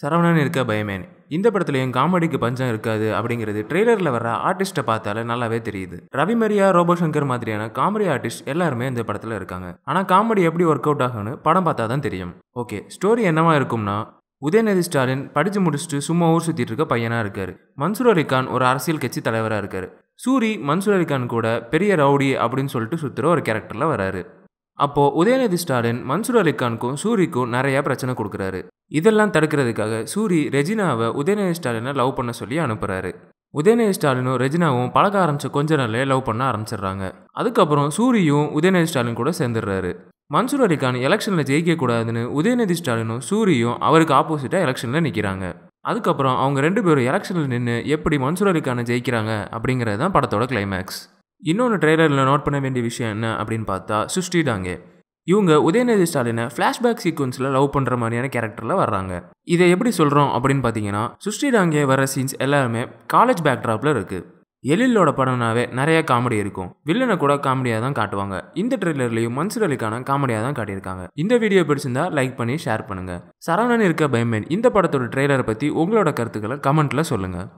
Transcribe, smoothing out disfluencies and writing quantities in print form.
சரவணன் இருக்க பயமேன். இந்த படத்துலயும் காமெடிக்கு பஞ்சம் இருக்காது அப்படிங்கிறது ட்ரெய்லர்ல வர ஆர்டிஸ்ட்டை பார்த்தாலே நல்லாவே தெரியுது. ரவி மரியா, ரோபோ சங்கர் மாதிரியான காமெடி ஆர்டிஸ்ட் எல்லாருமே இந்த படத்துல இருக்காங்க. ஆனா காமெடி எப்படி ஒர்க் அவுட் ஆகும்னு படம் பார்த்தா தான் தெரியும். ஓகே, ஸ்டோரி என்னவா இருக்கும்னா, உதயநிதி ஸ்டாலின் படிச்சு முடிச்சுட்டு சும்மா ஊர் சுத்திட்டு இருக்க பையனா இருக்காரு. மன்சூர் அலிகான் ஒரு அரசியல் கட்சி தலைவரா இருக்காரு. சூரி மன்சூர் அலிகான் கூட பெரிய ரவுடி அப்படின்னு சொல்லிட்டு சுத்துற ஒரு கேரக்டர்ல வராரு. அப்போ உதயநிதி ஸ்டாலின் மன்சூர் அலிகானுக்கும் சூரிக்கும் நிறைய பிரச்சனை கொடுக்குறாரு. இதெல்லாம் தடுக்கிறதுக்காக சூரி ரெஜினாவை உதயநிதி ஸ்டாலினை லவ் பண்ண சொல்லி அனுப்புறாரு. உதயநிதி ஸ்டாலினும் ரெஜினாவும் பழக ஆரம்பிச்ச கொஞ்ச நாள்லயே லவ் பண்ண ஆரம்பிச்சிடுறாங்க. அதுக்கப்புறம் சூரியும் உதயநிதி ஸ்டாலின் கூட சேர்ந்துடுறாரு. மன்சூர் அலிகான் எலெக்ஷன்ல ஜெயிக்க கூடாதுன்னு உதயநிதி ஸ்டாலினும் சூரியும் அவருக்கு ஆப்போசிட்டா எலெக்ஷன்ல நிக்கிறாங்க. அதுக்கப்புறம் அவங்க 2 பேரும் எலெக்ஷன்ல நின்று எப்படி மன்சூர் அலிகானை ஜெயிக்கிறாங்க அப்படிங்கிறது தான் படத்தோட கிளைமேக்ஸ். இன்னொன்று ட்ரெய்லரில் நோட் பண்ண வேண்டிய விஷயம் என்ன அப்படின்னு பார்த்தா, சுஷ்டி டாங்கே இவங்க உதயநிதி ஸ்டாலினை ஃப்ளாஷ்பேக் சீக்வன்ஸில் லவ் பண்ணுற மாதிரியான கேரக்டரில் வர்றாங்க. இதை எப்படி சொல்கிறோம் அப்படின்னு பார்த்தீங்கன்னா, சுஷ்டி டாங்கே வர சீன்ஸ் எல்லாருமே காலேஜ் பேக்ட்ராப்பில் இருக்குது. எழிலோட படம்னாவே நிறைய காமெடி இருக்கும். வில்லனை கூட காமெடியாக தான் காட்டுவாங்க. இந்த ட்ரெய்லர்லையும் மன்சூர் அலிகான காமெடியாக தான் காட்டியிருக்காங்க. இந்த வீடியோ பிடிச்சிருந்தா லைக் பண்ணி ஷேர் பண்ணுங்கள். சரவணன் இருக்க பயமேன் இந்த படத்தோட ட்ரெய்லரை பற்றி உங்களோட கருத்துக்களை கமெண்ட்டில் சொல்லுங்கள்.